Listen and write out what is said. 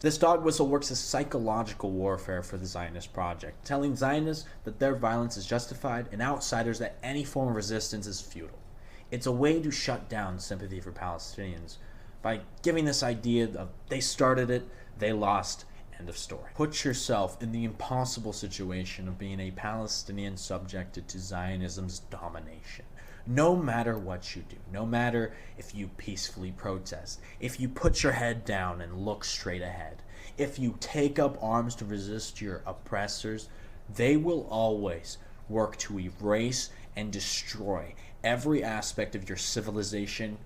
This dog whistle works as psychological warfare for the Zionist project, telling Zionists that their violence is justified and outsiders that any form of resistance is futile. It's a way to shut down sympathy for Palestinians by giving this idea of they started it, they lost, end of story. Put yourself in the impossible situation of being a Palestinian subjected to Zionism's domination. No matter what you do, no matter if you peacefully protest, if you put your head down and look straight ahead, if you take up arms to resist your oppressors, they will always work to erase and destroy every aspect of your civilization